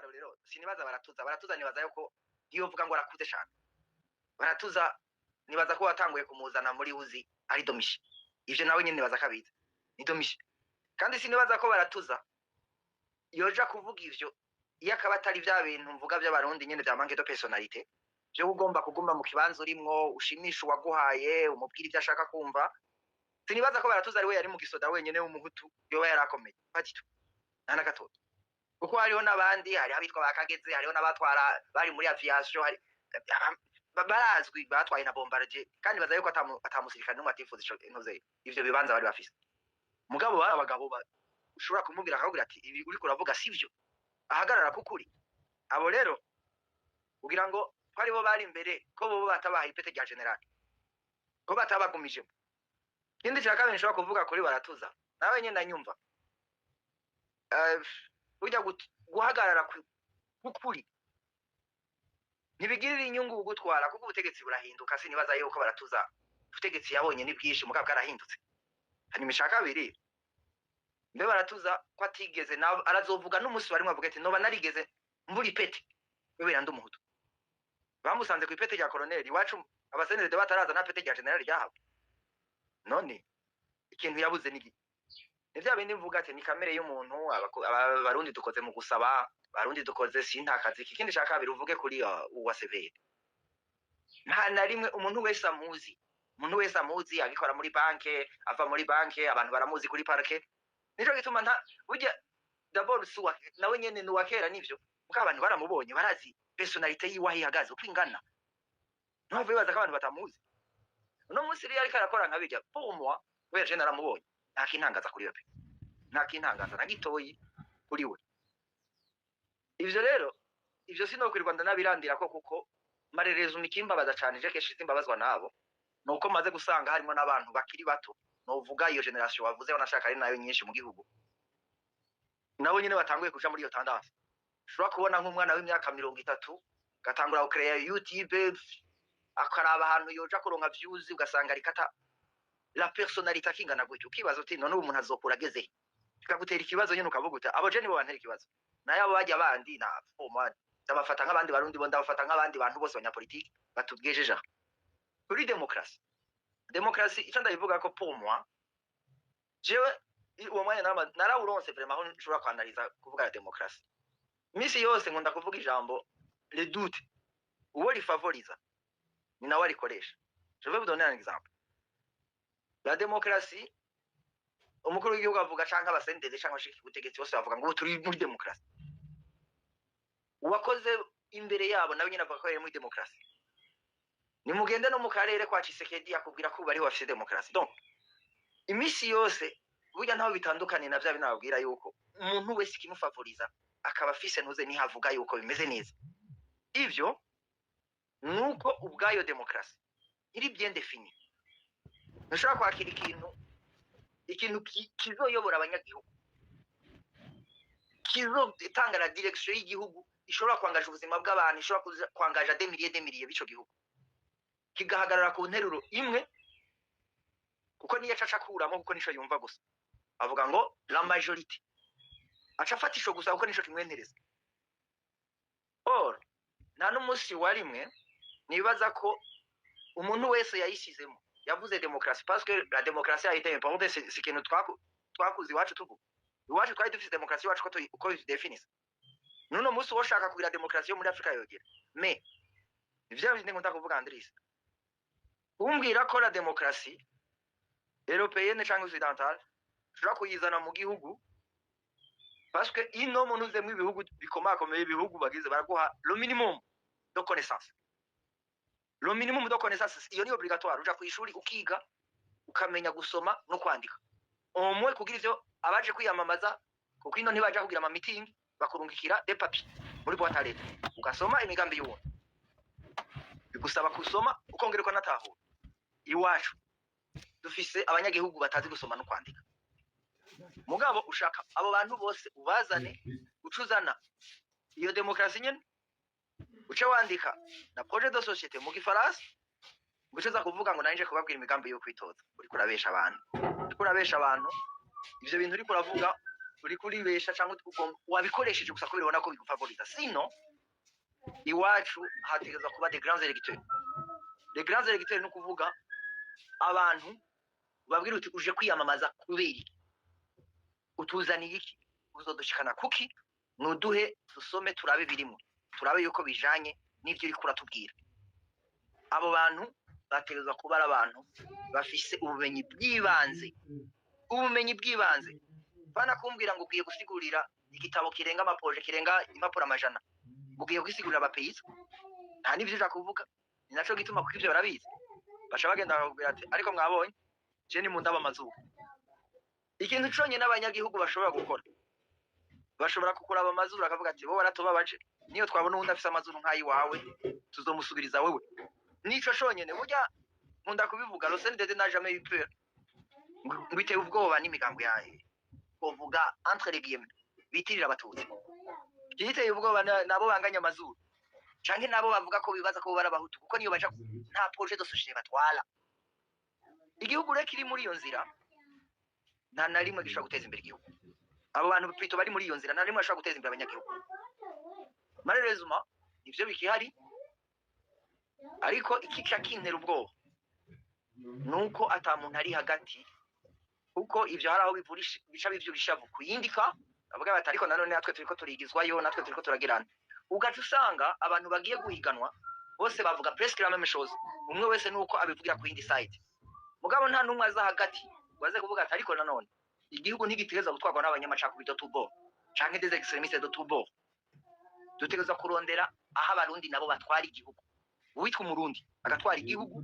nk'akarorero sinibaza baratuza nibaza yuko iyo uvuga ngo arakuze cyane baratuza nibaza ko watanguye kumuzana muri uzi ari domishi ivyo nawe nyine nibaza kabiza ni domishi kandi sinibaza ko baratuza yoja kuvuga ivyo iyo akaba atari vya bintu mvuga by'abarundi nyene vya manque de personnalité je ugomba kuguma mu kibanza urimwo ushimisha uwaguhaye umubwira ivyo ashaka kumva sinibaza ko baratuza ari we yari mu gisoda wenyene w'umuhutu yoba yarakomeye batito nana gatoto kuko hariho n'abandi hari abitwa bakageze hariho n'abatwara bari muri aviation hari barazwi batwaye na bombardier kandi bazaye ko atamusirikana n'umwe atifuza ico intuze ivyo bibanza bari bafise mugabo bari abagabo ushobora kumubwira akabwira ati ibi uri kuravuga sivyo ahagarara kukuri abo rero ugira ngo twari bo bari imbere ko bo batabaha ipete rya general ko batabagumije kindi cyaka benshi bakuvuga kuri baratuza nawe nyine ndanyumva ujya guhagarara kukuri ntibigirira inyungu gutwara kuko ubutegetsi burahinduka sinibaza yuko baratuza ubutegetsi yabonye ni bwinshi mugabo bwarahindutse hanyuma ishaka biri mbe baratuza ko atigeze nawe arazovuga n'umunsi barimo avuga ati noba narigeze mvura ipete webera ndumuhutu bamusanze ku ipete rya colonel iwacu abasenere bataraza na pete rya general ryahawe none ikintu yabuze nigi nivya bindi mvuga ati ni kamere y'umuntu abarundi dukoze mu gusaba barundi dukoze sintakazi ikindi shaka kabiri uvuge kuri uwa severe nta na rimwe umuntu wese amuzi agikora muri banke ava muri banke abantu baramuzi kuri parke nico gituma nta burya d'abord suwa nawe nyene ni wakera nivyo muka abantu baramubonye barazi personality yiwa ihagaze uko ingana no bibaza ko abantu batamuzi no munsi riri ariko arakora nkabijya pour moi we je naramubonye ntakintangaza kuri yo pe ntakintangaza na gitoyi kuri we ivyo rero ivyo sinokwirwa ndanabirandira ko kuko marerezo mikimbabaza cyane je keshi simbabazwa nabo nuko maze gusanga harimo n'abantu bakiri bato novuga iyo generation wavuze banashaka ari nayo nyinshi mu gihugu nabo nyine batanguye kuja muri iyo tendance shobora kubona nk'umwana w'imyaka 30 gatangura gucrea YouTube akaraba ahantu yoja kuronka views ugasanga rikata la personnalité kingana gutyo ukibaza uti none umuntu azokura ageze kikagutera ikibazo nyine ukavuga uti abo je nibo bantera ikibazo nayo abo bajya bandi na format ndabafata nk'abandi barundi bo ndabafata nk'abandi bantu bose abanyapolitiki batubwejeje kuri demokrasi icyo ndabivuga ko pour moi jewe uwo mwanya narawuronse vraiment aho nshobora kwanaliza kuvuga ya demokrasi misi yose nkunda kuvuga ijambo le doute uwo rifavoriza ni nawe arikoresha je vais vous donner un exemple la démocratie umukuru w'igihugu avuga canka abasendeze canka abashiki ubutegetsi bose bavuga ngo turi muri demokrasi uwakoze imbere yabo nawe nyine avuga ko ari muri demokrasi ni mugende no mu karere kwa Chisekedi akubwira ko bari bafite demokrasi donc imisi yose burya ntaho bitandukanye na bya binababwira yuko umuntu wese kimufavoriza akaba afise ntuze ni havuga yuko bimeze neza ivyo nuko ubwayo demokrasi iri bien défini nshaka kwakira ikintu kizoyobora abanyagihugu kizotanga la direction y'igihugu ishobora kwangaje ubuzima bw'abantu ishobora kwangaje demiriye bico gihugu kigahagarara ku nteruro imwe kuko niyo acakuramo kuko nico yumva gusa avuga ngo la majorité acafatisho gusa kuko nico kimwentereza or nta n'umunsi warimwe nibaza ko umuntu wese yayishizemo yavuze demokrasi parce que la démocratie a été importante c'est ikintu twakuzi iwacu tuvuga iwacu twari dufite demokrasi iwacu uko definise nuno munsi woshaka kugira demokrasi yo muri Afrika yogera mais ivyo bindi ngo ndakuvuga Andris umbwira ko la demokrasi européenne cyangwa occidentale shobora kuyizana mu gihugu parce que ino muntu uze mu bihugu bikomakomeye ibihugu bagize baraguha le minimum de connaissance le minimum de connaissance iyo ni obligatoire uja ku ishuri ukiga ukamenya gusoma no kwandika umwe kugira ivyo abaje kwiyamamaza kuko ino ntibaje kugira ama meeting bakurungikira des papiers muri boîte à lettres ugasoma imigambi y'uwo bigusaba kusoma ukongereko natahura iwacu dufise abanyagihugu batazi gusoma no kwandika mugabo ushaka abo bantu bose ubazane ucuzana iyo demokrasi nyene uce wandika na projet de société mu gifaransa gucuza kuvuga ngo nanje kubabwira imigambi yo kwitoza uri kurabesha abantu ivyo bintu uri kuravuga uri kuribesha cyangwa wabikoresheje gusa kubera ubona ko bigufavoriza. Sino iwacu hategeza kuba des grands électeurs. Les grands électeurs no kuvuga abantu babwira uti uje kwiyamamaza kubera utuzaniye iki, uzodushikana kuki, nuduhe dusome turabe birimo, turabe yuko bijanye n'ivyo uri kuratubwira. Abo bantu bategezwa kuba ari abantu bafise ubumenyi bw'ibanze. Bana kumbwira ngo ugiye gusigurira igitabo kirenga amaproje kirenga impapuro amajana, ugiye gusigurira abapeyiza, nta n'ivyo uja kuvuga. Ni naco gituma kuko ivyo barabizi baca bagenda bakubwira ati ariko mwabonye je ni mu ndaba amazuba. Ikintu conye n'abanyagihugu bashobora gukora, bashobora kukuraba amazuru akavuga ati bo baratubabaje, niyo twabona undi afise amazuru nk'ayi wawe tuzomusubiriza wewe. Nico conyene burya nkunda kubivuga Rosene Dede na jamais eu peur ngo iteye ubwoba n'imigambo yawe kuvuga entre les guillemets bitirira abatutsi. Giteye ubwoba nabo banganya amazuru canke nabo bavuga ko bibaza ko barabahutu kuko niyo baja nta projet de société batwala. Igihugu rero kiri muri iyo nzira nta na rimwe gishobora guteza imbere igihugu. Abo bantu plutôt bari muri iyo nzira nta rimwe bashobora guteza imbere abanyagihugu. Malheureusement ivyo bikihari, ariko iki cyakintera ubwoba nuko ata muntu ari hagati, kuko ivyo hari aho bica bivyurisha kuyindika avuga bati ariko nanone natwe turiko turigizwayo, natwe turiko turagirana. Ugaca usanga abantu bagiye guhiganwa bose bavuga presque la même chose, umwe wese nuko abivugira ku yindi side. Mugabo nta numwe aza hagati waze kuvuga ati ariko nanone igihugu ntigitegeza gutwarwa n'abanyamacakubiri de tout bord canke des extrémistes de tout bord. Dutegeza kurondera aho abarundi nabo batwara igihugu. Uwitwa umurundi agatwara igihugu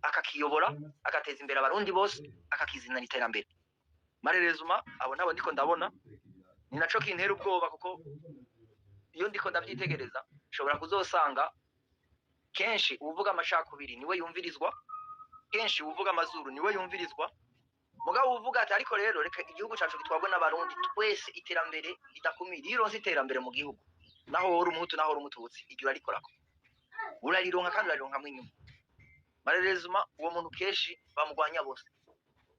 akakiyobora agateza imbere abarundi bose akakizina n'iterambere. Malheureusement abo nabo ndiko ndabona, ni naco kintera ubwoba kuko iyo ndiko ndavyitegereza shobora kuzosanga kenshi uvuga amacakubiri niwe yumvirizwa, kenshi uvuga amazuru niwe yumvirizwa. Mugabo uvuga ati ariko rero reka igihugu cacu gitwagwe n'abarundi twese, iterambere ridakumira. Ironse iterambere mu gihugu naho uri umuhutu naho uri umututsi igihe arikorako urarironka kandi urarironka mwinyuma. Malheureusement uwo muntu kenshi bamugwanya bose.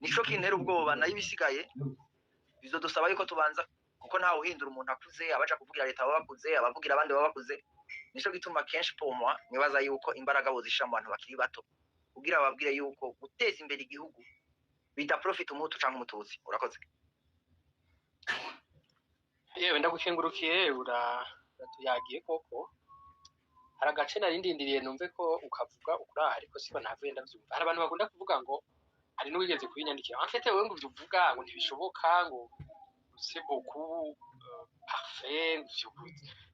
Nico kintera ubwoba, nayo ibisigaye bizodusaba yuko tubanza, kuko ntawe uhindura umuntu akuze, abaja kuvugira leta babakuze, abavugira abandi babakuze. Nico gituma kenshi pomwa nibaza yuko imbaraga bozisha mu bantu bakiri bato kugira babwire yuko guteza imbere igihugu bita profit umuhutu canke umututsi. Urakoze. Yewe ndagukengurukiye uratuyagiye koko. Hari agace narindindiriye numve ko ukavuga ukuraha, ariko siba ntavuye ndavyumva. Hari abantu bakunda kuvuga ngo hari n'uwigeze kubinyandikira en fait wewe ngo ivyo uvuga ngo ntibishoboka, ngo c'est beaucoup parfait,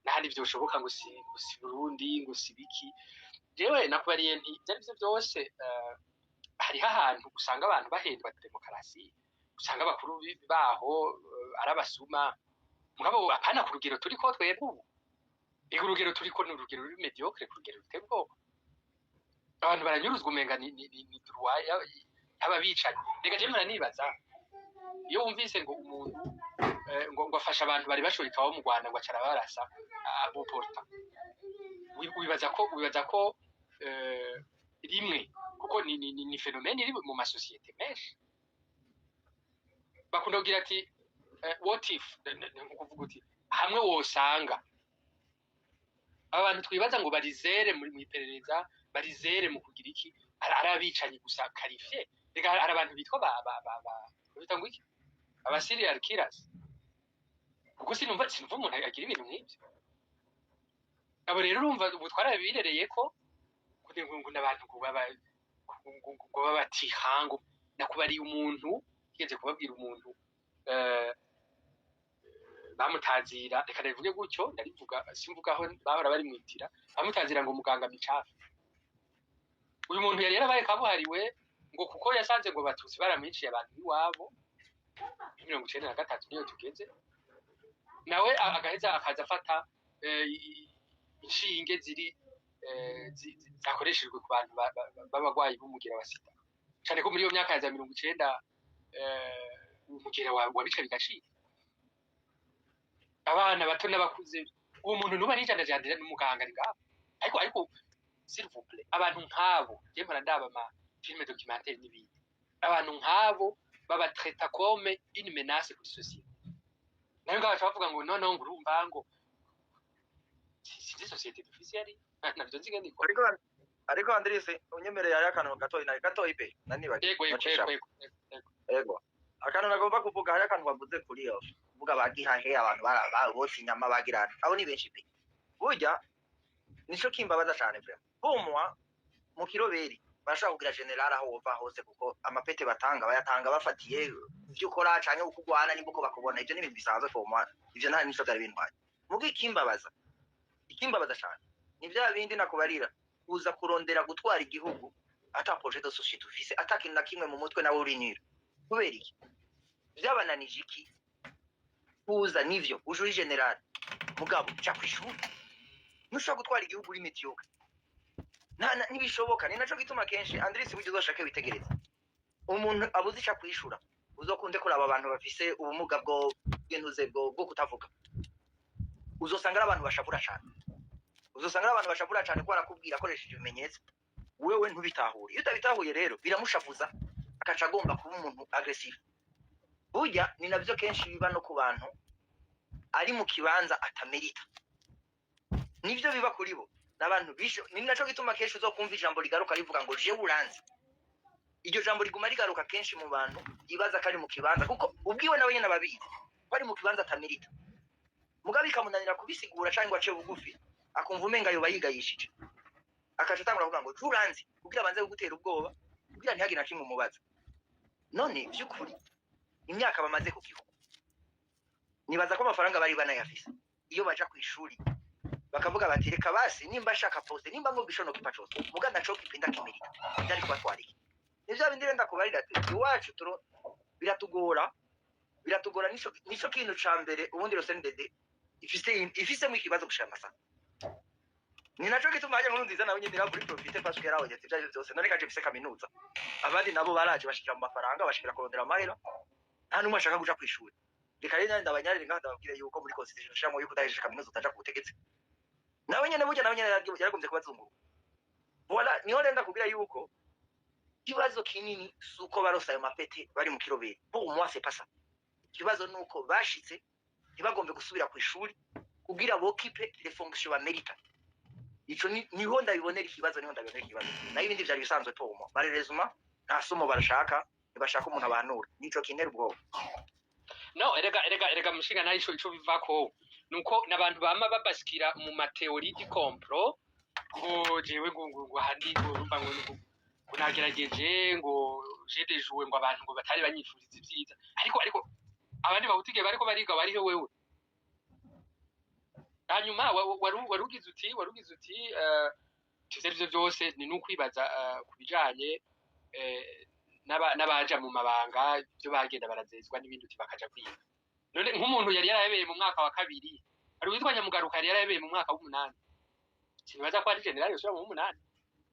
nahandi vyoshoboka ngo si Burundi ngo si biki. Jewe nakubariye nti byari byo byose hariho ahantu usanga abantu bahendwa demokarasi, usanga abakuru baho arabasuma. Mugabo apana ku rugero turiko twebwe ubu. Urugero turiko ni urugero ruri mediocre, ku rugero ruteye ubwoba. Abantu baranyuruzwa umenga ni droit y'ababicanyi. Reka je muranibaza iyo wumvise ngo umuntu ngo afasha abantu bari bashorikaho mu Rwanda ngo acara barasa abo porta, wibaza ko rimwe kuko ni phénomène iri mu masosiyete menshi. Bakunda kugira ati what if, kuvuga uti hamwe wosanga abantu twibaza ngo barizere mu iperereza, barizere mu kugira iki, arabicanyi gusa qualifié. Reka hari abantu bitwa bita ngo iki, aba serial killers. Kuko sinumva umuntu agira ibintu nk'ibyo. Abo rero urumva ubu twarabirereye ko ngo n'abantu ngo babatihango. Nakubariye umuntu yigeze kubabwira umuntu bamutazira, reka ndabivuge gutyo, ndarivuga simvugaho bahora bari mwitira, bamutazira ngo muganga micafu. Uyu muntu yari yarabaye kabuhariwe ngo kuko yasanze ngo batutsi baramwiciye abantu iwabo 1993 niyo tugeze, nawe agaheza akaza afata inshinge ziri zakoreshejwe ku bantu b'abagwayi b'umugira wa sida, cyane ko muri iyo myaka ya 90 umugira wabica bigashira abana bato n'abakuze. Uwo muntu nuba nijana jandira n'umuganga ngaho. Ariko s'il vous plaît, abantu nk'abo je mpora ndaba ama film documentaire n'ibindi, abantu nk'abo baba traita comme une menace pour société. nayo ngabaca bavuga ngo noneho ngo urumva ngo sinzi sosiyete dufise yari navyo nzi ngene ikora ariko Andrese unyemereye ari akantu gatoyi pe nanibagiye yego akantu nagomba kuvuga hari akantu bavuze kuri yo kuvuga bagihahe abantu bose inyama bagirana abo ni benshi pe burya nico kimbabaza cyane pe humwa mu kiroberi bashaka kugira general aho wova hose kuko amapete batanga bayatanga bafatiye ibyo ukora canke ukugwana nimbuko bakubona ivyo n'ibintu bisanzwe humwa ivyo nta nico byari bintwaye mugi ikimbabaza cyane ni bya bindi nakubarira uza kurondera gutwara igihugu ata projet de société ufise atakintu na kimwe mu mutwe nawe urinira kubera iki byabananije iki kuza nivyo ujuri general mugabo cha kwishuri nushaka gutwara igihugu uri mediocre nibishoboka ni naco gituma kenshi Andrés buryo uzoshake witegereza umuntu abuze cha kwishura uzokunde kuraba abantu bafise ubumuga bwo bw'intuze bwo kutavuga uzosanga abantu bashavura cyane ko arakubwira akoresheje ibimenyetso wewe ntubitahure iyo utabitahuye rero biramushavuza akaca agomba kuba umuntu aggressive burya ni navyo kenshi biba no ku bantu ari mu kibanza atamerita nivyo biba kuri bo n'abantu bisho ni naco gituma kenshi uzokumva ijambo rigaruka rivuga ngo je uranze iryo jambo riguma rigaruka kenshi mu bantu yibaza kari mu kibanza kuko ubwiwe nawe nyene ababizi bari mu kibanza atamerita mugabe ikamunanira kubisigura cyangwa ace bugufi akumva umenga yoba yigayishije akaca atangura kuvuga ngo turanze kugira abanze kugutera ubwoba kugira ntihagire na kimwe umubaza none by'ukuri imyaka bamaze ku gihugu nibaza ko amafaranga bari banayafise iyo baja ku ishuri bakavuga bati reka basi nimba ashaka poste nimba ngo bishono kipachose muganda choki pinda kimerika ndari kwatwariki nivyo bindi renda kubarira ati iwacu biratugora nico kintu ca mbere ubundi ROSNDD ifise mu ikibazo gushaka amasaka ni naco gituma haje nkuru nziza nawe nyine kuri profite parce que yaraho yati byaje byose none kaje bise kaminuza abandi nabo baraje bashikira mu mafaranga bashikira kurondera amahera nta numwe ashaka kuja kwishuri reka rero ndabanyarire ngaho ndababwira yuko muri constitution shamo yuko udahejeje kaminuza utaja kubutegetsi nawe nyene yaragombye kubazungu voilà niho renda kubwira yuko kibazo kinini suko barosa ayo mapete bari mu kiroberi pour moi c'est pas ça kibazo nuko bashitse ntibagombe gusubira ku ishuri kugira bokipe les fonctions bamerita ico niho ndabibonera ikibazo nayo ibindi vyari bisanzwe pomo barerezuma nta somo barashaka bashaka umuntu abanura nico kinera ubwoba no erega mushinga nayo ico bivako nuko nabantu bama babaskira mu mateori di compro ngo jewe ngo handi urumva ngo nagerageje ngo j'ai des jouer ngo abantu ngo batari banyifuriza ivyiza ariko abandi bawutige bariko bariga bariho wewe hanyuma warugize uti tuzevyo byose ni nukwibaza kubijanye n'abaja mu mabanga byo bagenda barazezwa n'ibindi uti bakaja kwiga none nk'umuntu yari yarayebeye mu mwaka wa kabiri ari witwa Nyamugaruka yari yarayebeye mu mwaka w'8 sinibaza ko ari general yose mu 8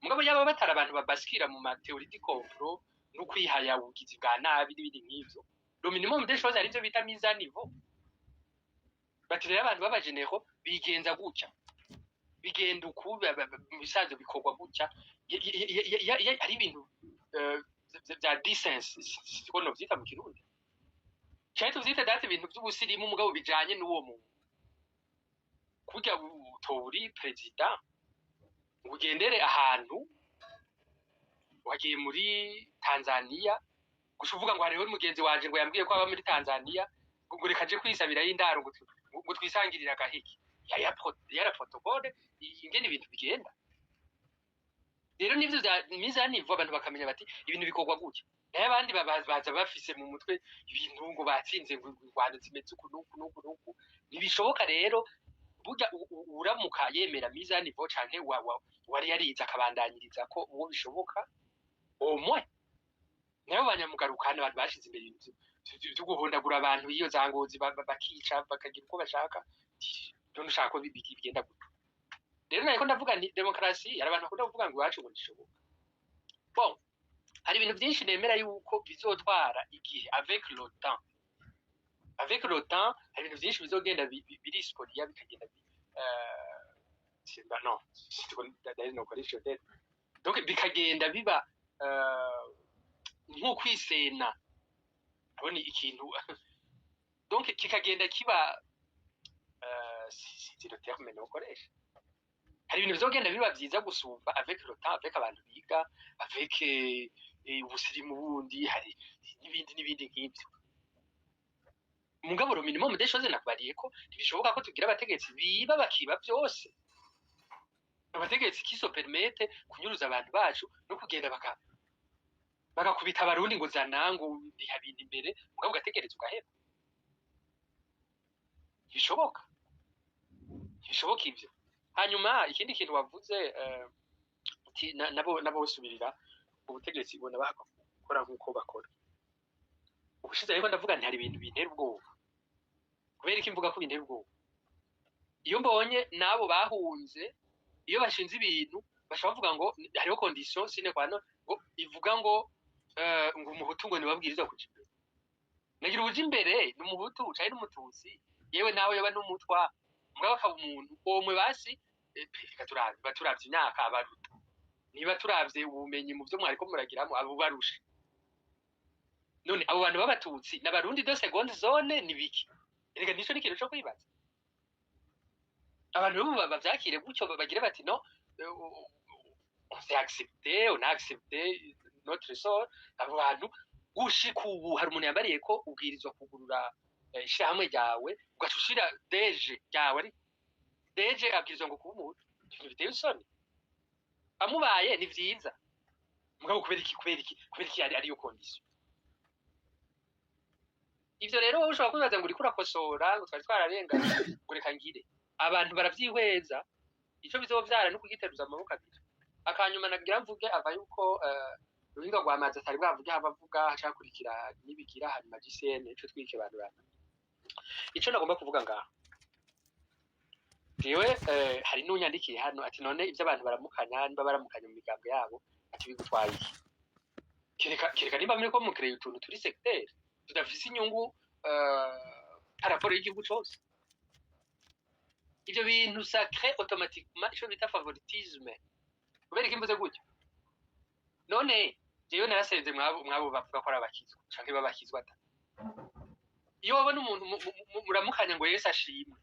mugabo yaba batara abantu babaskira mu mateori di compro no kwihaya ubugizi bwa nabi n'ibindi nk'ivyo le minimum des choses arivyo bita mise à niveau batirera abantu babajeneho bigenza gutya bigenda ukuba bisazo bikorwa gutya ari ibintu bya decency siko no vyita mu Kirundi cyane tuvyita date ibintu by'ubusirimu mugabo bijanye n'uwo muntu kujya utori president ugendere ahantu wagiye muri Tanzania gushuvuga ngo hariho mugenzi wanje ngo yambwiye ko aba muri Tanzania ngo rekaje kwisabira y'indaro ngo twisangirira gahiki ya protocole ingene ibintu bigenda rero nivyo miza nivo abantu bakamenya bati ibintu bikorwa gutya naye abandi baza bafise mu mutwe ibintu ngo batsinze ngo Rwanda zimeze nuku nibishoboka rero burya uramuka yemera miza nivo canke wari yariza akabandanyiriza ko uwo bishoboka omwe nayo banyamugarukana abantu bashize imbere ibintu byo guhondagura abantu iyo zangozi bakica bakagira uko bashaka none ushaka ko bigenda gutyo rero nako ndavuga ni demokrasi yari abantu bakunda kuvuga ngo iwacu ngo nishoboka bon hari ibintu byinshi nemera yuko bizotwara igihe avec le temps hari ibintu byinshi bizogenda birisporia bikagenda non c'est no correction donc bikagenda biba nko kwisena abone ikintu donc kikagenda kiba si le terme nokoresha hari ibintu bizogenda biba vyiza gusumba avec le temps avec abantu biga avec ubusirimu bundi hari n'ibindi nk'ivyo mugabo le minimum des choses nakubariye ko ntibishoboka ko tugira abategetsi biba bakiba byose abategetsi qui se permettent kunyuruza abantu bacu no kugenda bagakubita abarundi ngo zanango bihabinda imbere mugabo ugategereza ugaheba bishoboka ivyo hanyuma ikindi kintu wavuze nabo basubirira ubutegetsi bona bakora nk'uko bakora ubushize ariko ndavuga nti hari ibintu bintera ubwoba kubera iki mvuga ko bintera ubwoba iyo mbonye nabo bahunze iyo bashinze ibintu bashaka bavuga ngo hariho condition sine kwa no ngo ivuga ngo umuhutu ngo nibabwiriza kuja imbere nagira uje imbere n'umuhutu ucaye n'umututsi yewe nawe yoba n'umutwa mugabo akaba umuntu omwe basi baturavye imyaka abaruta niba turavye ubumenyi mu vyo mwariko muragiramo abo barusha none abo bantu b'abatutsi n'abarundi de seconde zone ni biki erega nico n'ikintu co kwibaza abantu bo bavyakire gutyo bagire bati no on a accepté notre sort abo bantu gushika ubu hari umuntu yambariye ko ubwirizwa kugurura ishirahamwe ryawe ugacushira deje ryawe ari deje abwirizwa ngo kuba umuntu ibintu biteye isoni amubaye ni vyiza mugabo kubera iki ariyo condition ivyo rero wowe ushobora kwibaza ngo uriko urakosora ngo twari twararenganye ngo reka ngire abantu baravyihweza ico bizovyara no kugiteruza amaboko abiri akanyuma nagira mvuge ava yuko ruhinga rwa mazi atari bwavuge abavuga hacakurikira nibigira hari magicienne ico twike abantu bana ico nagomba kuvuga ngaha jewe hari n'unyandikiye hano ati none ivyo abantu baramukanya niba baramukanya mu migambo yabo ati bigutwaye kireka nimba muri ko mukreye utuntu turi secteur tudafise inyungu paraporo y'igihugu cose ivyo bintu ça crée automatiquement ico bita favoritisme kubera iki mvuze gutyo none jewe narasenze mwabo bavuga ko ari abakizwa canke babakizwa ata iyo wabona umuntu muramukanya ngo Yesu ashimwe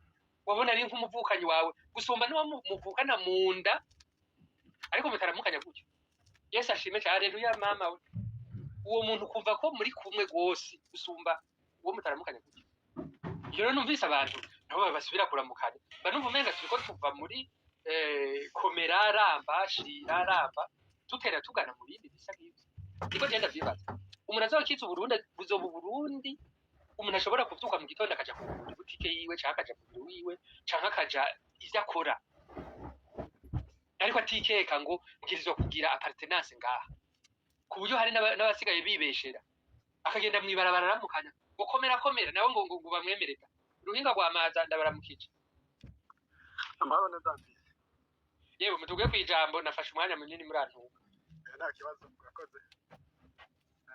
wabona ari nk'umuvukanyi wawe gusumba niwo muvukana munda ariko mutaramukanya gutyo Yesu ashimwe cyane haleluya mama we uwo muntu kumva ko muri kumwe gose gusumba uwo mutaramukanya gutyo iyo rero numvise abantu nabo basubira kuramukanya banumva umenga turiko tuva muri komera ramba shira ramba tutera tugana mu bindi bisa nk'ibyo niko genda vyibaza umuntu azokiza Burundi buzoba Burundi umuntu ashobora kuvyuka mu gitondo akaja ku butike yiwe canke akaja ku wiwe canke akaja ivyo akora ariko atikeka ngo mbwirizwa kugira appartenance ngaha ku buryo hari n'abasigaye bibeshera akagenda mwibarabara aramukanya ngo komera nawe ngo bamwemerera ruhinga rwa maza ndabaramukije amahoro n'azambiye yewe mutuguye kwijambo nafashe umwanya munini muri antuka nta kibazo murakoze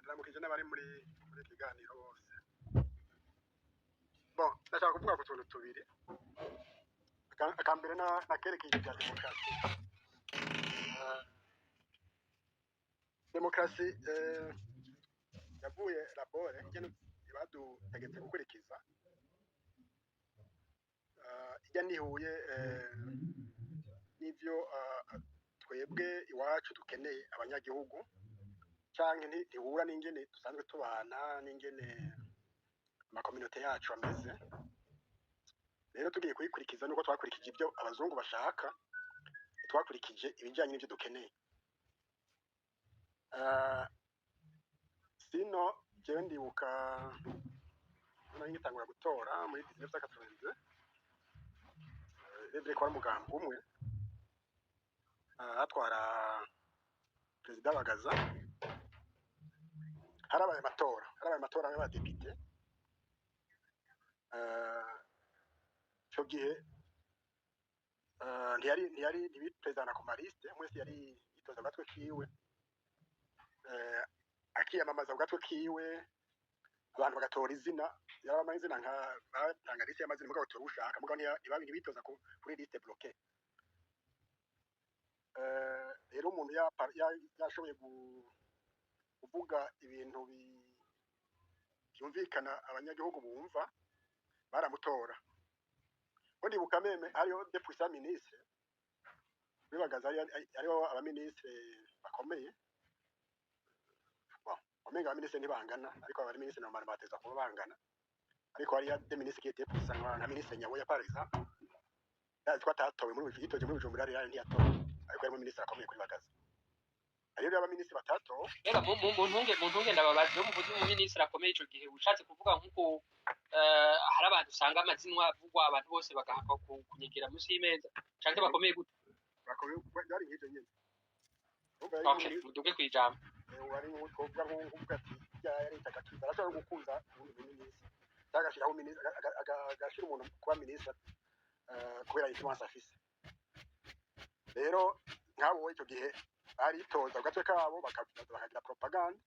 ndaramukije n'abari muri kiganiro bose bon ndashaka kuvuga ku tuntu tubiri akambere nakerekeye ibya demokarasi yavuye labore badutegetse gukurikiza ijya nihuye n'ivyo twebwe iwacu dukeneye abanyagihugu canke ntihura n'ingene dusanzwe tubana n'ingene amakominote yacu ameze rero tugiye kuyikurikiza nuko twakurikije ibyo abazungu bashaka twakurikije ibijyanye n'ibyo dukeneye sino jewe ndibuka nari ngitangura gutora muri 1980 revre kwa muganga umwe atwara perezida Bagaza harabaye amatora y'abadepite cyo gihe ntiyari perezida na komariste mwese yari yitoza gatwe kiwe akiyamamaza gatwe kiwe abantu bagatora izina yaba izina nka batanga liste y'amazina mugabo tora ushaka mugabo ntibabindi bitoza kuri liste bloquée rero umuntu yashoboye kuvuga ibintu byumvikana abanyagihugu bumva baramutora undi bukameme ariyo deputy ministre bibagaza ariyo abaministre bakomeye omenga abaministre ntibangana ariko abaministre normally bateza kuba bangana ariko hariya de ministre qui était puissant nka ministre Nyawoya par exemple twatatowe muri yitoje muri Bujumbura ari ntiyatowe ariko yarimo ministre akomeye kuri bagaza ariyo abaministre batatu rero mu ntunge ndababaje mu buzi mu ministre akomeye ico gihe ushatse kuvuga nkuko hari abantu usanga amazinwa avugwa abantu bose bagahaka kunyegera musi y'imeza canke bakomeye gute bakomeye bari nk'ivyo nyene okay muduge kwijambo wari kuvuga nk'uko ati yari itakakiza arashobora gukuza ubundi ministre cyagashiraho ministre agashira umuntu kuba ministre kubera influence afise rero nk'abo icyo gihe baritoza gace kabo bakagira propaganda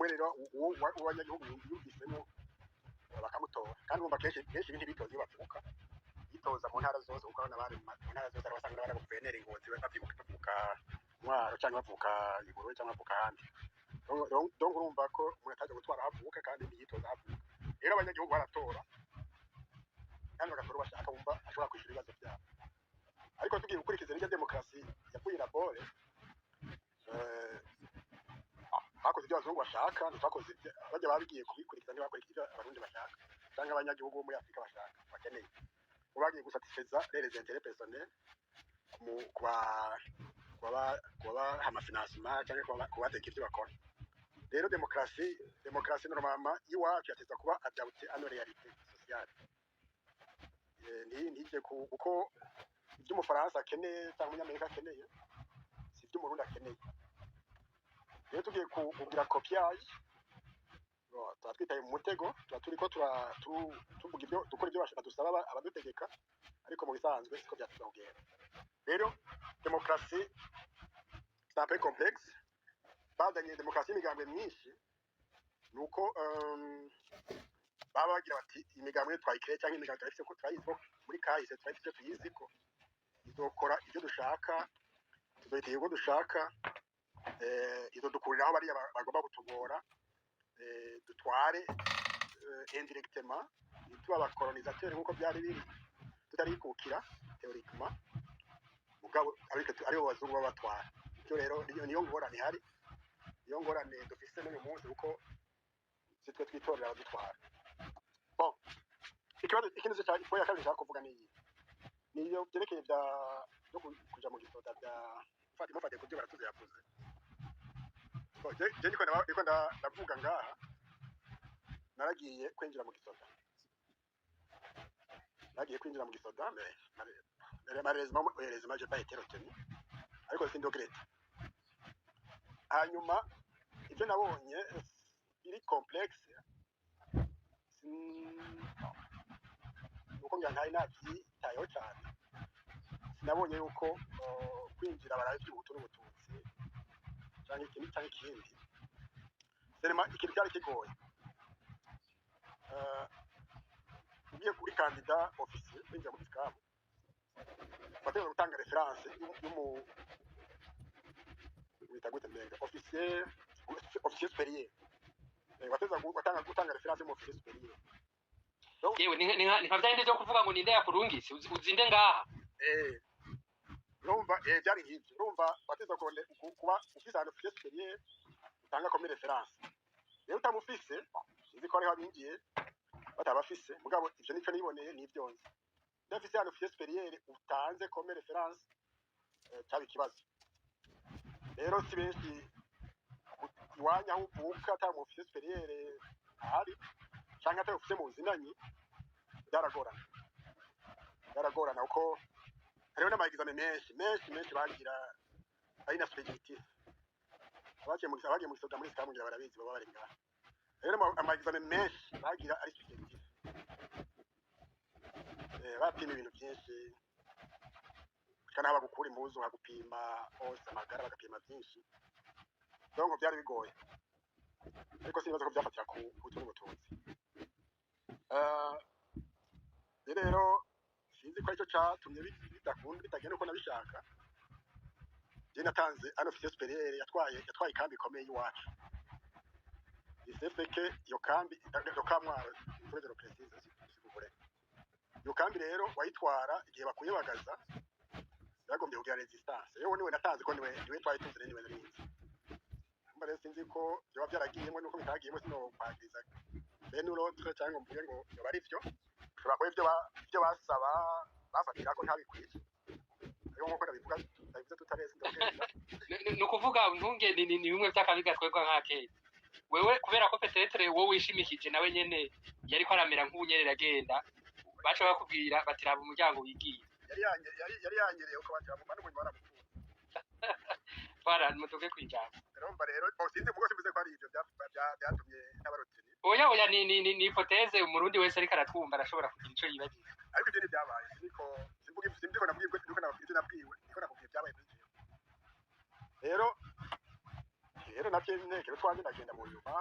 rero uwanyagihugu yumvisemo bakamutora kandi umva kenshi ntibitoze bavuka yitoza mu ntara zose kuko n'abari mu ntara zose abasanga n'abari guverineri ingozi bavuka Mwaro cyangwa bavuka Iguru cyangwa bavuka ahandi donc urumva ko umuntu ataje gutwara avuka kandi yitoza avuka rero abanyagihugu baratora kandi bagatora bashaka bumva ashobora kwishura ibibazo byabo ariko tugiye gukurikiza n'irya demokarasi yakuye labore bakoze ibyo abazungu bashaka ntitwakoze bajya babigiye kubikurikiza ntibakurikiza ibyo abarundi bashaka cyangwa abanyagihugu bo muri Afurika bashaka bakeneye bo bagiye gusatisfeza les intérêts personnels kuba amafinansima cyangwa kubateka ibyo bakora rero demokarasi normalement iwacu yateza kuba adapté à nos réalités sociales ntije kuko ibyo umufaransa akeneye cyangwa umunyamerika akeneye si ibyo umurundi akeneye rero tugiye kugira copiage tuba twitaye mu mutego tuba turiko tuvuga ibyo dukora ibyo badusaba abadutegeka ariko mu bisanzwe siko byatuza kugenda rero demokarasi c'est un peu complexe bazanye demokarasi y'imigambwe myinshi nuko baba bagira bati imigambwe twayikire cyangwa imigambwe turayifite ko turayiziko muri kahise turayifite tuyiziko izokora ibyo dushaka tuzoyiteye uko dushaka izodukuriraho bariya bagomba gutugora dutware indirectement tuba abakolonisateur nk'uko byari biri tutarikukira théoriquement mugabo aribo bazungu babatwara icyo rero niyo ngorane ihari niyo ngorane dufise n'uyu munsi kuko sitwe twitorera abadutwara bon ikintu cya ifoya kabiri nshaka kuvuga niyo byerekeye byo kuja mu gisoda bya mufate kubyo baratuze yavuze je niko ndavuga ngaha naragiye kwinjira mu gisoda malheureusement j'ai pas été retenu ariko sindi regrette hanyuma ibyo nabonye biri complexe nuko ngira ntari nabyitayeho cyane sinabonye yuko kwinjira barazi ubutu n'ubututsi cyangwa ikindi serema ikintu cyari kigoye ugiye kuri kandida ofisiye kwinjira muri sikamu batewe gutanga reference wita gute mbega ofisiye superieur bateza gutanga reference y'umufisiye superieur yewe ni nka byandi byo kuvuga ngo ninde yakurungise uzinde ngaha urumva byari nk'ibyo urumva bateza kuba ufise ahantu ofisiye superieur utanga comme reference rero utamufise uzi ko ariho abinjiye batabafise mugabo ivyo nico niboneye n'ivyonze ndafise ahantu ofisiye superieur utanze comme reference cyaba ikibazo rero si benshi iwanya aho uvuka atari mu ofisiye superieur ahari cyangwa atari ofisiye mu zinanyi byaragorana uko hariho n'amagizame menshi bagira ari na subjectif abagiye mu gisoda muri sikamu ngira barabizi baba bari ngaha rero amagizame menshi bagira ari subjectif bapima ibintu byinshi kandi haba gukura impuzu bagupima hose amagara bagapima byinshi donc byari bigoye ariko sinibaza ko byafatira ku butu n'ubutunzi rero sinzi ko aricyo cyatumye bitagenda uko nabishaka je natanze an officier superieur yatwaye ikambi ikomeye iwacu isefeke iyo kambi iyo kamwaro urugero precise sikugure iyo kambi rero wayitwara igihe bakuye bagaza yagombye kugira resistance yewe niwe natanze ko niwe twayituzire niwe nari mbere sinzi ko byo byaragiyemo nuko bitagiyemo sino kwagiza bene urotre cyangwa mvuge ngo yo bari byo ushobora ko ibyo basaba bafatira ko ntabikwiye rero nkuko ndabivuga tutareze ndagenda ni ukuvuga ntunge ni bimwe by'akabiga twegwa nk'akeye wewe kubera ko petetre wowe wishimikije nawe nyene yari ko aramera nk'ubunyerera agenda baca bakubwira batiraba umuryango wigiye yari yangereye uko batira mu bantu baramufunga bara mutoke kwijana urumva rero sinzi mugo simbize ko ari ibyo byatumye n'abarotini oya ni hypothèse umurundi wese ariko aratwumva arashobora kugira ico yibagiye ariko ibyo ni byabaye niko simvuga nabwirwe niko nabwiwe niko nakubwiye byabaye muri rero navyo ntekero twanje ndagenda mu nyuma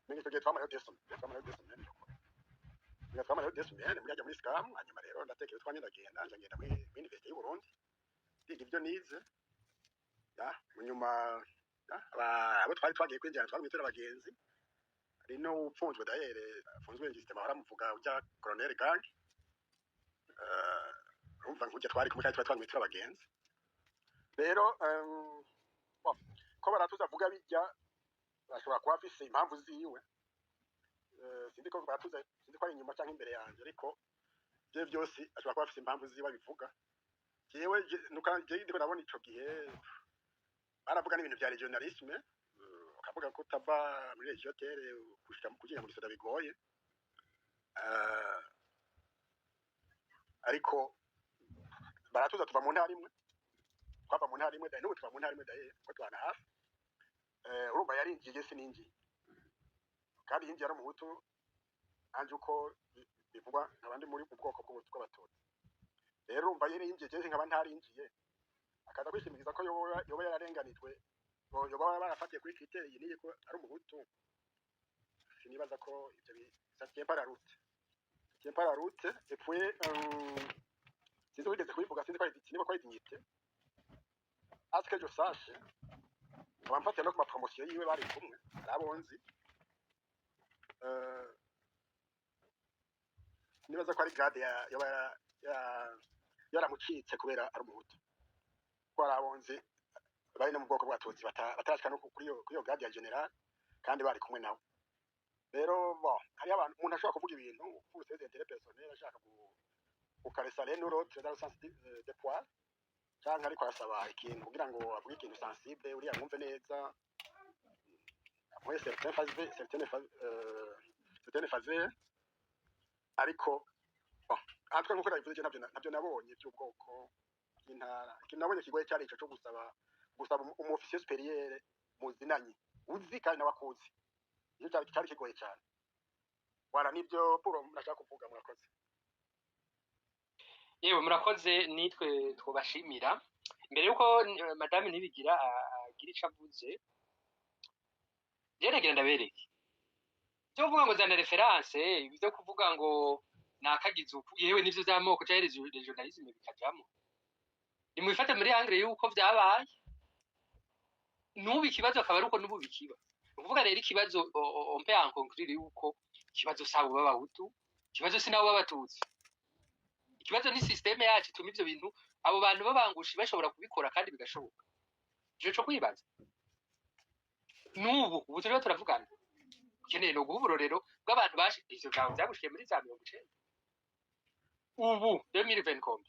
menye tugiye twamara desumene mujya muri scam hanyuma rero ndatekero twanje ndagenda ngenda muri university y'u Burundi ndiga ibyo nize mu nyuma abo twari twagiye kwinjira twamwitera abagenzi ari no upfunzwe dahere afunzwe n'ingisite mahora muvuga ujya colonel gang urumva nkujya twari kumwe twari twamwitera abagenzi rero ko baratuzavuga bijya bashobora kuba afise impamvu ziwe sindi ko baratuza sindi ko ari inyuma cyangwa imbere yanjye ariko bye byose ashobora kuba afise impamvu ziwe bivuga jewe ndiko nabona ico gihe baravuga n'ibintu bya regionalisme ukavuga ko utava muri region tere kugira muri soda bigoye ariko baratuza tuva mu ntara imwe twava mu ntara imwe daye n'ubu tuva mu ntara imwe daye ko twana hafi urumva yarinjiye sininjiye kandi yinjiye ari umuhutu anje uko bivugwa abandi muri ubwoko bw'abatutsi rero urumva yarinjiye je nkaba ntarinjiye akaza kwishimikiza ko yoba yararenganijwe yoba barafatiye kuri critère niye ko ari umuhutu sinibaza ko ibyo tient pas la route et puis sinzi wigeze kubivuga sinzi ko ari dignité à ce que je sache abamfatiye no ku mapromotion yiwe bari kumwe arabonzi nibaza ko ari grade yaramucitse kubera ari umuhutu ko arabonzi bari no mu bwoko bw'abatutsi batarashika no kuri iyo grade ya general kandi bari kumwe nawe rero hari abantu umuntu ashobora kuvuga ibintu pour ses intérêts personnels ashaka gukaresa les neurones dans le sens de poids cyangwa ariko arasaba ikintu kugira ngo avuge ikintu sensible uriya mwumve neza muri certaines phases ariko atwe nkuko nabivuze nabyo nabonye by'ubwoko bw'intara ikintu nabonye kigoye cyari ico cyo gusaba umofisier supérieur muzinanye uzi kandi nabakuzi iyo cyari kigoye cyane wara nibyo puro nashaka kuvuga murakoze yewe murakoze nitwe twobashimira mbere yuko madame Nibigira agira ico avuze jeregira ndabereke cyo kuvuga ngo zana reference ibyo kuvuga ngo nakagize uku yewe nivyo by'amoko cyari regionalisme bikajamo nimwifate muri angle yuko byabaye nubu ikibazo akaba ari uko nubu bikiba uvuga rero ikibazo on peut en conclure yuko ikibazo sabo b'abahutu ikibazo sinabo b'abatutsi ikibazo ni systeme yacu tuma ivyo bintu abo bantu babangushi bashobora kubikora kandi bigashoboka je cyo kwibaza nubu ubu turiho turavugana ukeneye no guhuburorero bw'abantu bashitse ivyo byawe byagushiye muri za 90 ubu 2020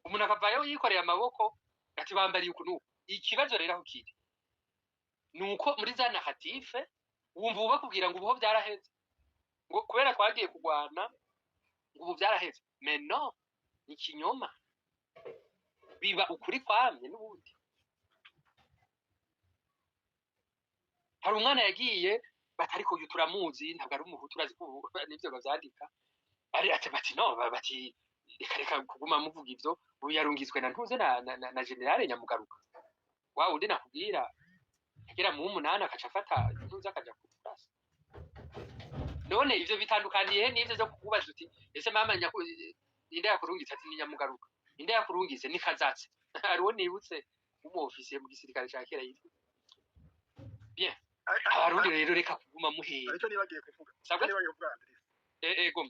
umuntu akavayo yikoreye amaboko ati bambariye ukuntu ikibazo rero aho kiri nuko muri za narrative wumva ubakubwira ngo ubuho byaraheze ngo kubera twagiye kugwana ngo ubu byaraheze mais non ni kinyoma biba ukuri kwamye n'ubundi hari umwana yagiye batari ko turamuzi ntabwo ari umuhutu urazi ko nivyo bavyandika ari ati bati no bati reka kuguma muvuga ivyo ubu yarungizwe na ntuze na generale Nyamugaruka wa undi nakubwira agera mu 8 akaca afata ntuze akaja ku place none ivyo bitandukaniye n'ivyo byo kukubaza uti ese mama inde yakurungitse ati ni Nyamugaruka inde yakurungitse ni Kazatse ariwo nibutse umu officier mu gisirikare cya kera yitwa bien abarundi rero reka kuguma muhera ariko nibagiye kuvuga sabwa nibagiye kuvuga Andris ego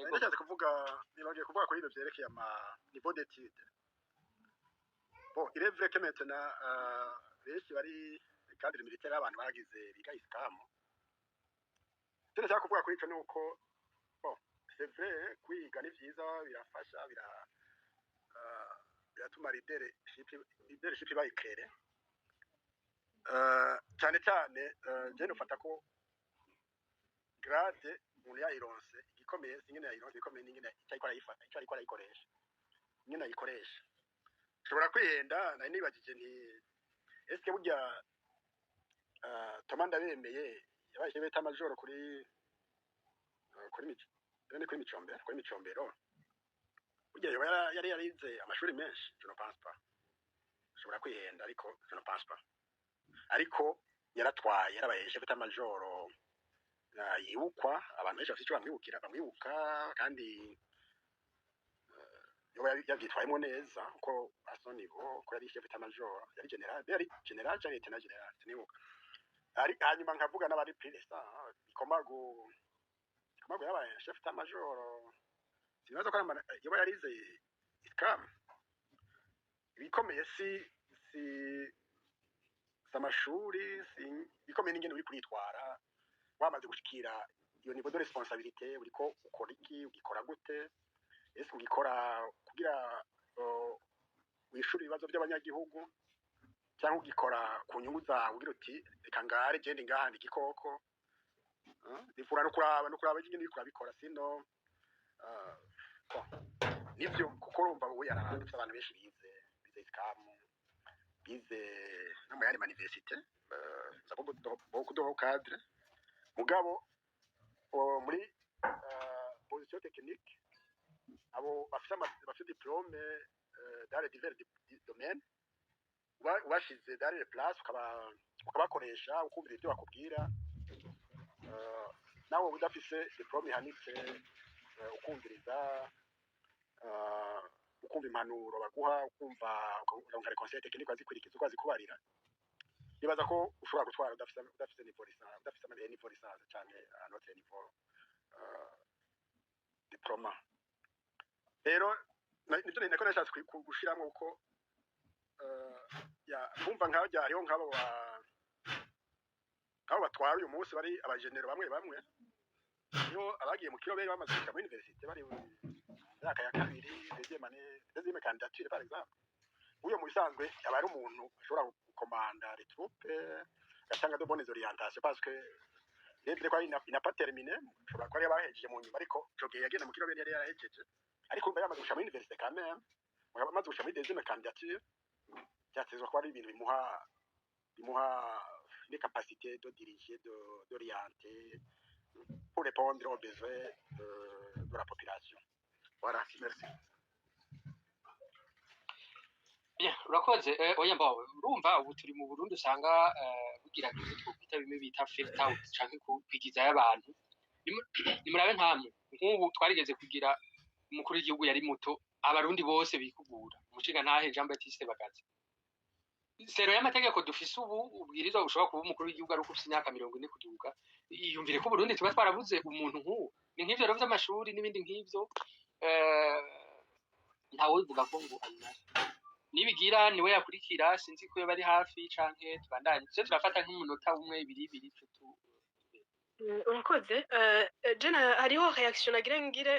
ndacyase kuvuga nibagiye kuvuga kuri ibyo byerekeye ama niveau d'étude bon il est vrai que maintenant benshi bari cadre militaire abantu bagize biga iskamu tene cyaka kuvuga kuri ico nuko bon c'est vrai kwiga ni vyiza birafasha biratuma leadership bayikere cyane cyane je nufata ko grade umuntu yayironse igikomeye nyine yayironse igikomeye nyine cyari yifata cyari ayikoresha nyine ayikoresha shobora kwihenda nari nibagije nti eske burya Tomanda bemeye yabaye beta majoro kuri micombero burya yari yarize amashuri menshi je ne pense pas shobora kwihenda ariko je ne pense pas ariko yaratwaye yarabaye beta majoro yibukwa abantu benshi bafite icyo bamwibuka kandi yabyitwayemo neza uko asonibo ko yari chef d'état major yari general cyangwa lieutenant general sinibuka hanyuma nkavuga n'abari presa ikomago yabaye chef d'état major sinaza ko yaba yarize ikam bikomeye si samashuri bikomeye n'ingene uri kwitwara wamaze gushikira iyo niveau de responsabilité uriko ukora iki ugikora gute ese ugikora kugira wishura ibibazo by'abanyagihugu cyangwa ugikora ku nyungu zawe ugira uti reka ngare gende ngahandi igikoko bifura no kuraba ingene uriko urabikora sino nivyo kuko urumva ubu yaranditse abantu benshi bize ikamu bize no mu yandi université beaucoup de cadre mugabo muri position technique abo bafite diplôme dans les divers domaines washize dans les places ukabakoresha ukumvira ibyo bakubwira nawe udafise diplôme ihanitse ukumviriza ukumva impanuro baguha ukumva ukaronka conseil technique azikurikiza uko azikubarira nibaza ko ushobora gutwara udafise niveau licence udafise niveau licence cyane notre niveau diplôme rero nivyo nako nashatse gushiramo uko kumva nkaho hariho nk'abo batwara uyu munsi bari abagenero bamwe niho abagiye mu kirobere bamaze kujya muri université bari myaka ya kabiri deuxième candidature par exemple uyo mu bisanzwe aba ari umuntu ashobora gukomanda les troupes agatanga de bonnes orientations parce que rero ko il n'a pas terminé ushobora kuba yabahejeje mu nyuma ariko jogiye yagenda mu kirobere yari yarahejeje ariko umva yamaze gushama université quand même yamaze gushama muri deuxième candidature cyatezwa ko ari ibintu bimuha les capacités de diriger d'orienter pour répondre aux besoins de la population. Voilà, merci. Bien, urakoze oya mbawe urumva ubu turi mu Burundi usanga bugira ibyo twita bimwe bita fake out canke kwigiza y'abantu nimurabe nkamwe nk'ubu twarigeze kugira umukuru w'igihugu yari muto abarundi bose bikugura umushinga ntahe Jean Baptiste Bagaza sero y'amategeko dufise ubu ubwirizwa ushobora kuba umukuru w'igihugu ari ufite imyaka 40 kuduga yumvire ko Burundi tuba twarabuze umuntu nk'uwo ni nk'ivyo rero vy'amashuri n'ibindi nk'ivyo ntawe uvuga ko ngo ayimara nibigira niwe yakurikira sinzi ko bari hafi canke tubandanye cyo turafata nk'umunota umwe 2 3 urakoze jena hariho reaction ngire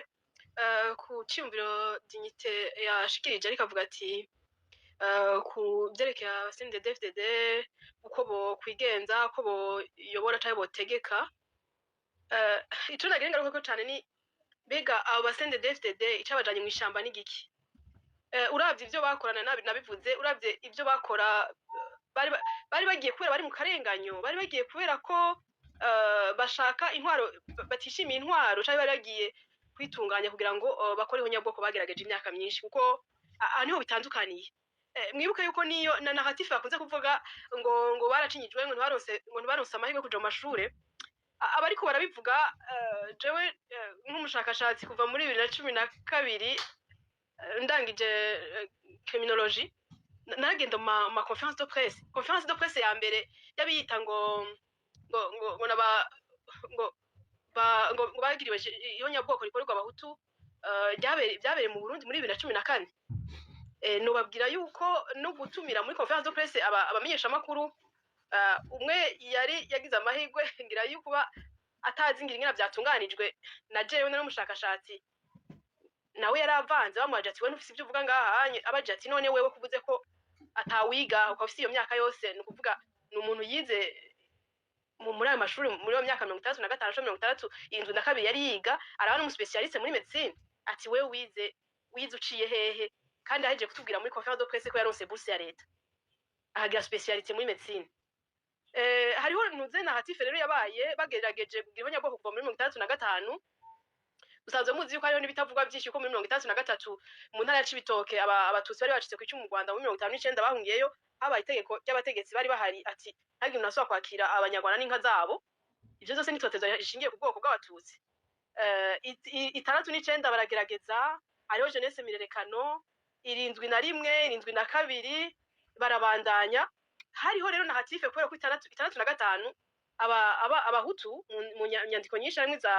ku cyumviro dignité yashikirije ariko avuga ati ku byerekeye abasinde DFDD uko bo kwigenza uko bo yobora cyangwa botegeka icyo nagira ngaruka ko cyane ni bega abo basinde DFDD icabajanye mu ishamba n'igiki uravye ivyo bakorana nabivuze uravye ivyo bakora bari bagiye kubera bari mu karenganyo bari bagiye kubera ko bashaka intwaro batishimiye intwaro cyangwa bari bagiye kwitunganya kugira ngo bakoreho nyabwoko bagerageje imyaka myinshi kuko niho bitandukaniye mwibuke yuko niyo na narrative bakunze kuvuga ngo baracinyijwe ngo ntibaronse amahirwe kuja mu mashure abariko barabivuga jewe nk'umushakashatsi kuva muri 2012 ndangije criminologie naragenda ma conférence de presse ya mbere yabiyita ngo ngo naba ngo ngo bagiriwe iyo nyabwoko rikorerwa abahutu byabereye mu Burundi muri 2014 nubabwira yuko no gutumira muri conference de presse abamenyesha makuru umwe yari yagize amahirwe ngira yuko atazi ngira byatunganijwe na jewe n'umushakashatsi nawe yaravanze bamwaje ati we ntufise ibyo uvuga ngaha abaje ati none wewe kuvuze ko atawiga ukafise iyo myaka yose no kuvuga ni umuntu yize muri ayo mashuri muri iyo myaka 35 62 yari yiga araba n'umuspecialiste muri medicine ati we wize uciye hehe kandi aheje kutubwira muri conference de presse ko yaronse bourse ya leta ahagira specialiste muri medicine hariho nuze na hatife rero yabaye bagerageje kugira nyabwoko kuva muri 65 usanzwe muzi yuko hariho n'ibitavugwa byinshi ko muri 63 mu ntara ya Cibitoke abatutsi bari bacitse ku icumu mu Rwanda muri 59 bahungiyeyo habaye itegeko ry'abategetsi bari bahari ati ntagira unaswa kwakira abanyarwanda n'inka zabo ivyo zose nitotezo ishingiye ku bwoko bw'abatutsi 69 baragerageza hariho jeunesse mirerekano 71 72 barabandanya hariho rero na hatife kubera ko 65 abahutu mu nyandiko nyinshi hamwe za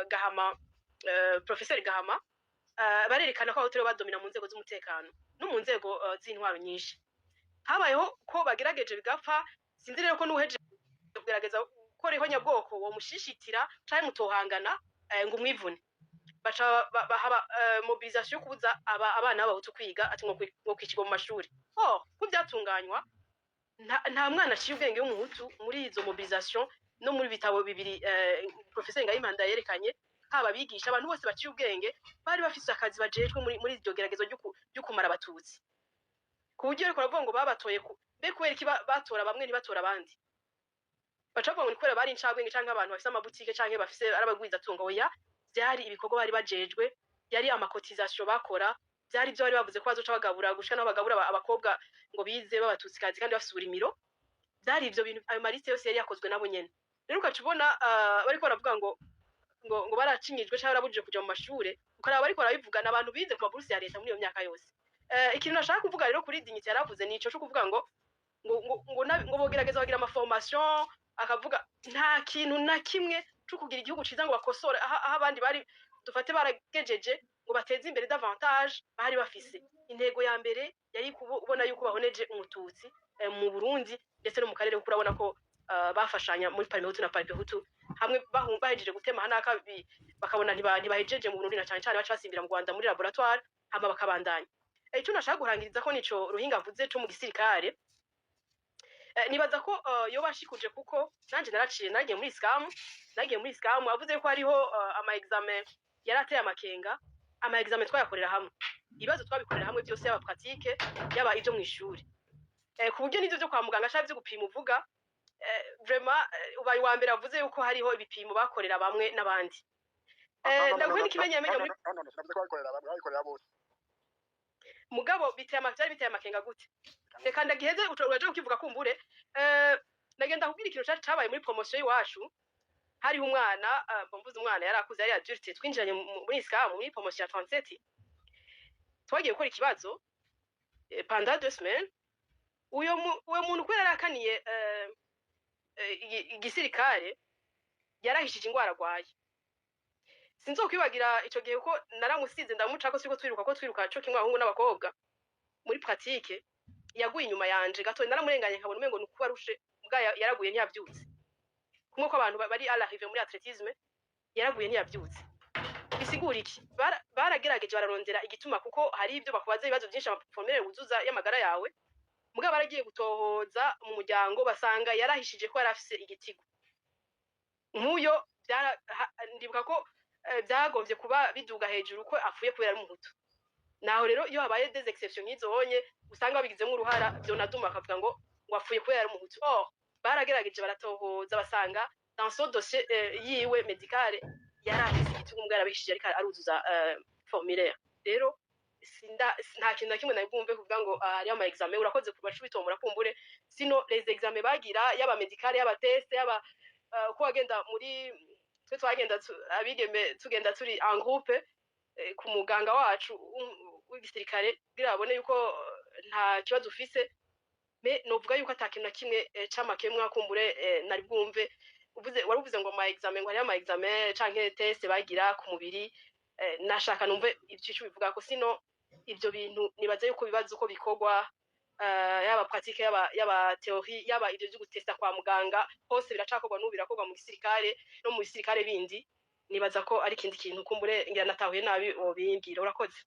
Gahama Professeur Gahama barerekana ko abahutu badomina mu nzego z'umutekano no mu nzego z'intwaro nyinshi habayeho ko bagerageje bigapfa sinzi rero ko nuheje kugerageza ko riho nyabwoko wo mushishitira cyane mutohangana ngo umwivune baca bahaba mobilisation kubuza abana b'abahutu kwiga ati ngo kwikigo mu mashuri ko byatunganywa nta mwana aciye ubwenge w'umuhutu muri izo mobilisation no muri bitabo bibiri Professeur Ngayimanda yerekanye haba bigisha abantu bose baciye ubwenge bari bafise akazi bajejwe muri iryo geragezo ryo kumara abatutsi ku buryo reko ravuga ngo babatoye be kubera iki batora bamwe ni batora abandi bacavuga ngo nikwera bari incabwenge canke abantu bafise amabutike canke bafise arabagwiza tungo oya byari ibikorwa bari bajejwe yari amakotisation bakora byari byo bari bavuze ko bazoca bagabura gushika no bagabura abakobwa ngo bize babatutsi kazi kandi bafise uburimiro byari ivyo bintu ayo mariste yose yari yakozwe nabo nyene rero ukacubona bariko baravuga ngo baracinyijwe cyangwa barabujije kuja mu mashure ukaraba bariko barabivuga n'abantu bize ku mabursi ya leta muri iyo myaka yose ikintu nashaka kuvuga rero kuri dignité yaravuze nico cyo kuvuga ngo bogerageza bagira ama formation akavuga nta kintu na kimwe cyo kugira igihugu ciza ngo bakosore aho abandi bari dufate baragejeje ngo bateze imbere davantage bari bafise intego ya mbere yari kubona yuko bahoneje umututsi mu Burundi ndetse no mu karere kuko urabona ko bafashanya muri Parmehutu na Parmehutu hamwe bahejeje gutema hanaka bakabona ntibahejeje mu Burundi na cyane cyane baca basimbira mu Rwanda muri laboratoire hama bakabandanya icyo nashaka guhangiriza ko nico ruhinga avuze cyo mu gisirikare nibaza ko yo bashikuje kuko nanje naraciye nagiye muri SCAM avuze ko hariho ama examen yarateye amakenga ama examen twayakorera hamwe ibibazo twabikorera hamwe byose yaba pratique yaba ibyo mu ishuri ku buryo nivyo byo kwa muganga ashaka byo gupima uvuga vraiment ubaye wa mbere avuze yuko hariho ibipimo bakorera bamwe n'abandi ndaguhe n'ikimenyamenyo muri mugabo biteye amakenga gute reka ndagiheze uraje ukivuga kumbure ndagenda kubwira ikintu cyabaye muri promotion y'iwacu hariho umwana mvuze umwana yarakuze yari adulte twinjiranye muri SCAM muri promotion ya 37 twagiye gukora ikibazo pendant 2 semaines uyo muntu ko yarakaniye igisirikare yarahishije ingwara gwaye sinzokwibagira ico gihe ko naramusize ndamuca ko twiruka cyo kimwe abahungu n'abakobwa muri pratique yaguye inyuma yanje gato naramurenganye nkabona umengo nuko warushe mbwa yaraguye ntiyavyutse kumwe ko abantu bari à l'arrivée muri athlétisme yaraguye ntiyavyutse bisigura iki baragerageje bararondera igituma kuko hari ibyo bakubaza ibibazo byinshi amaformulaire wuzuza y'amagara yawe mbwa baragiye gutohoza mu muryango basanga yarahishije ko yarafise igitigo nk'uyo ndibuka ko byagombye kuba biduga hejuru ko apfuye kubera umuhutu naho rero iyo habaye des exceptions nk'izonye usanga babigizemo uruhara byo naduma akavuga ngo apfuye kubera umuhutu baragerageje baratohoza basanga dans son dossier yiwe médical yarahise igitugu mbwa yarabishije ariko aruzuza formulaire rero nta kintu na kimwe nabwumve kuvuga ngo ari ama examen urakoze ku bacu bitomora kumbure sino les examens bagira yaba médical yaba test yaba ko agenda muri twe twagenda abigeme tugenda turi en groupe ku muganga wacu w'igisirikare birabone yuko nta kibazo ufise me novuga yuko atakintu na kimwe camakemwa kumbure nari bwumve waruvuze ngo ama examen ngo ari ama examen canke test bagira ku mubiri nashaka numve ivyo bivuga ko sino ivyo bintu nibaze yuko bibaza uko bikorwa yaba pratique yaba theorie yaba ivyo byo gutesta kwa muganga hose biracakorwa n'ubu birakorwa mu gisirikare no mu gisirikare bindi nibaza ko ari kindi kintu kumbure ngira natahuye nabi obimbwira urakoze